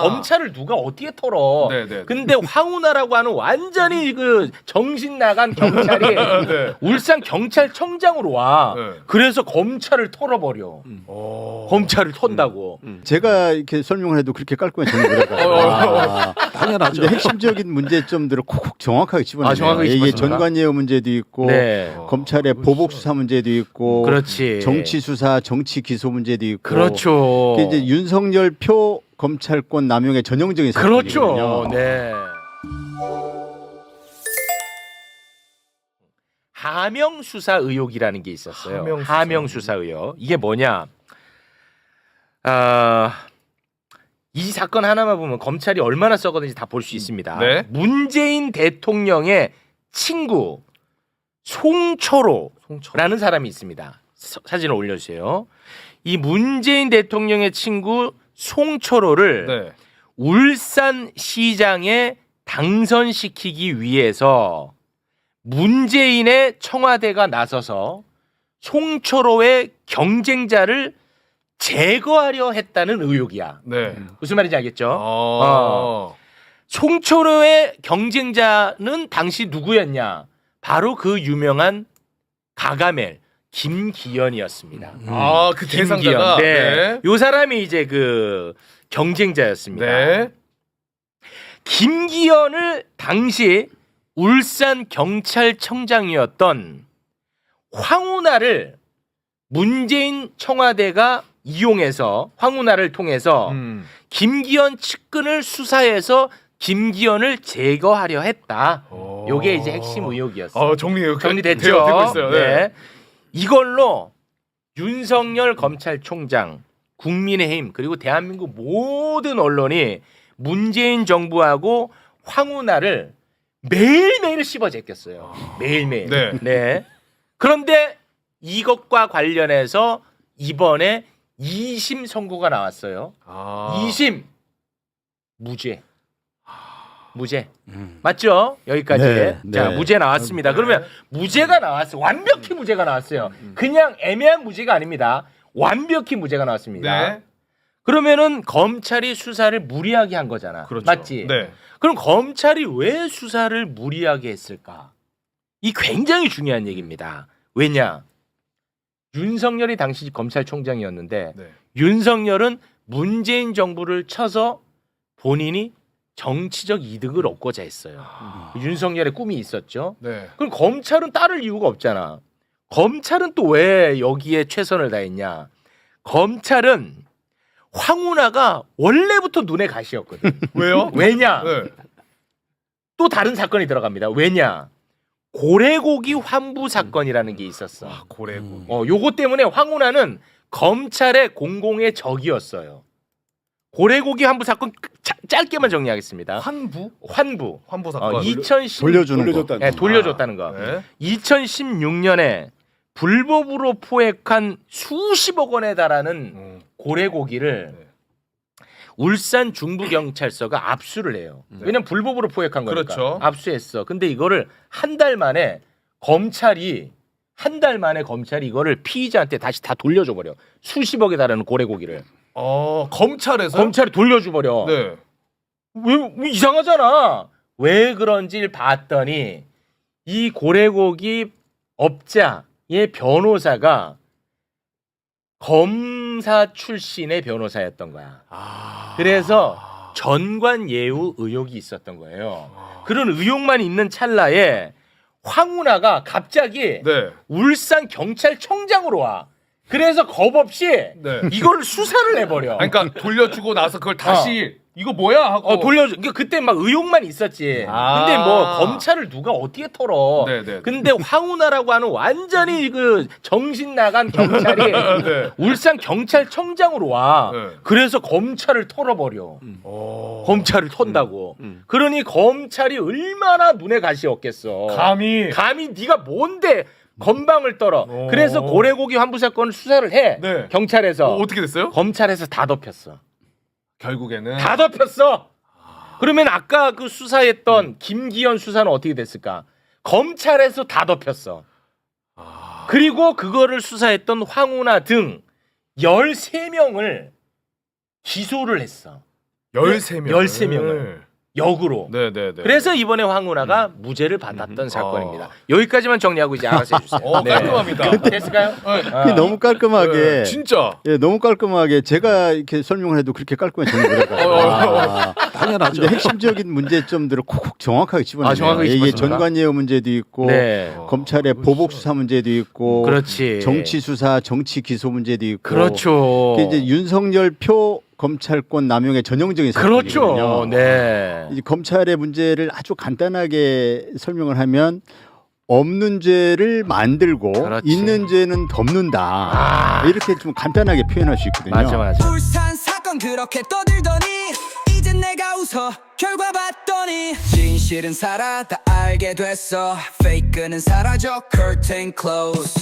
검찰을 누가 어떻게 털어? 네네. 근데 황운하라고 하는 완전히 그 정신 나간 경찰이 네. 울산 경찰청장으로 와. 네. 그래서 검찰을 털어버려. 검찰을 턴다고. 제가 이렇게 설명을 해도 그렇게 깔끔하게 정리가 당연하죠. 근데 핵심적인 문제점들을 콕콕 정확하게 집어내요. 정확하게 이게 집어집니다. 전관예우 문제도 있고 네. 검찰의 보복 수사 문제도 있고 그렇지. 정치 수사, 정치 기소 문제도 있고 그렇죠. 그게 이제 윤석열 표 검찰권 남용의 전형적인 사건이거든요. 그렇죠. 네. 하명 수사 의혹이라는 게 있었어요. 하명 수사 의혹. 이게 뭐냐? 이 사건 하나만 보면 검찰이 얼마나 썩었는지 다 볼 수 있습니다. 네. 문재인 대통령의 친구 송철호라는 사람이 있습니다. 사진을 올려주세요. 이 문재인 대통령의 친구 송철호를 네. 울산시장에 당선시키기 위해서 문재인의 청와대가 나서서 송철호의 경쟁자를 제거하려 했다는 의혹이야. 네. 무슨 말인지 알겠죠? 어. 송철호의 경쟁자는 당시 누구였냐? 바로 그 유명한 가가멜 김기현이었습니다. 그 대상자가. 김기현. 네. 요 사람이 이제 그 경쟁자였습니다. 네. 김기현을 당시 울산 경찰청장이었던 황운하를 문재인 청와대가 이용해서 황운하를 통해서 김기현 측근을 수사해서 김기현을 제거하려 했다. 요게 이제 핵심 의혹이었어요. 정리됐죠? 되고 있어요. 네. 이걸로 윤석열 검찰총장, 국민의힘 그리고 대한민국 모든 언론이 문재인 정부하고 황운하를 매일매일 씹어 제꼈어요. 매일매일. 네. 네. 그런데 이것과 관련해서 이번에 2심 선고가 나왔어요. 2심 무죄. 무죄. 맞죠? 여기까지. 네, 자, 네. 무죄 나왔습니다. 그러면 무죄가 나왔어요. 완벽히 무죄가 나왔어요. 그냥 애매한 무죄가 아닙니다. 완벽히 무죄가 나왔습니다. 네. 그러면은 검찰이 수사를 무리하게 한 거잖아. 그렇죠. 맞지? 네. 그럼 검찰이 왜 수사를 무리하게 했을까? 이 굉장히 중요한 얘기입니다. 왜냐? 윤석열이 당시 검찰총장이었는데 네. 윤석열은 문재인 정부를 쳐서 본인이 정치적 이득을 얻고자 했어요. 윤석열의 꿈이 있었죠. 네. 그럼 검찰은 따를 이유가 없잖아. 검찰은 또 왜 여기에 최선을 다했냐? 검찰은 황운하가 원래부터 눈에 가시였거든. 왜요? 왜냐? 네. 또 다른 사건이 들어갑니다. 왜냐? 고래고기 환부 사건이라는 게 있었어. 고래고. 요거 때문에 황운하는 검찰의 공공의 적이었어요. 고래고기 환부 사건 짧게만 정리하겠습니다. 환부 사건. 2010 돌려주는 거. 네, 돌려줬다는 거. 네. 2016년에 불법으로 포획한 수십억 원에 달하는 고래고기를 네. 울산 중부경찰서가 압수를 해요. 왜냐면 불법으로 포획한 거니까. 그렇죠. 압수했어. 근데 이거를 한 달 만에 검찰이 이거를 피의자한테 다시 다 돌려줘 버려. 수십억에 달하는 고래고기를. 검찰에서. 검찰이 돌려줘 버려. 네. 왜 이상하잖아. 왜 그런지를 봤더니 이 고래고기 업자의 변호사가 검사 출신의 변호사였던 거야. 그래서 전관예우 의혹이 있었던 거예요. 그런 의혹만 있는 찰나에 황운하가 갑자기 네. 울산 경찰청장으로 와. 그래서 겁 없이 네. 이거를 수사를 해버려. 그러니까 돌려주고 나서 그걸 다시 이거 뭐야 하고. 돌려줘. 그러니까 그때 막 의혹만 있었지. 근데 뭐 검찰을 누가 어떻게 털어? 네네. 근데 황운하라고 하는 완전히 그 정신 나간 경찰이 네. 울산 경찰청장으로 와. 네. 그래서 검찰을 털어버려. 검찰을 턴다고. 그러니 검찰이 얼마나 눈에 가시였겠어. 감히. 네가 뭔데? 건방을 떨어. 그래서 고래고기 환부 사건을 수사를 해. 네. 경찰에서. 어떻게 됐어요? 검찰에서 다 덮였어. 결국에는 다 덮였어. 그러면 아까 그 수사했던 김기현 수사는 어떻게 됐을까? 검찰에서 다 덮였어. 그리고 그거를 수사했던 황운하 등 13명을 기소를 했어. 13명. 13명을 역으로. 네네네. 그래서 이번에 황운하가 무죄를 받았던 사건입니다. 여기까지만 정리하고 이제 알아서 해주세요. 깔끔합니다. 됐을까요? 그게 너무 깔끔하게 네, 진짜. 예, 너무 깔끔하게 제가 이렇게 설명을 해도 그렇게 깔끔하게 정리 못할까요? 당연하죠. 근데 핵심적인 문제점들을 콕콕 정확하게 집어내요. 정확하게 이게 집어집니다. 전관예우 문제도 있고 네. 검찰의 보복 수사 문제도 있고 그렇지. 정치 수사, 정치 기소 문제도 있고 그렇죠. 그게 이제 윤석열 표 검찰권 남용의 전형적인 그렇죠. 사건이거든요. 네. 이제 검찰의 문제를 아주 간단하게 설명을 하면 없는 죄를 만들고 그렇지. 있는 죄는 덮는다. 이렇게 좀 간단하게 표현할 수 있거든요. 맞아. 울산 사건 그렇게 떠들더니 이젠 내가 웃어 결과 봤더니 진실은 살아 다 알게 됐어 페이크는 사라져 curtain close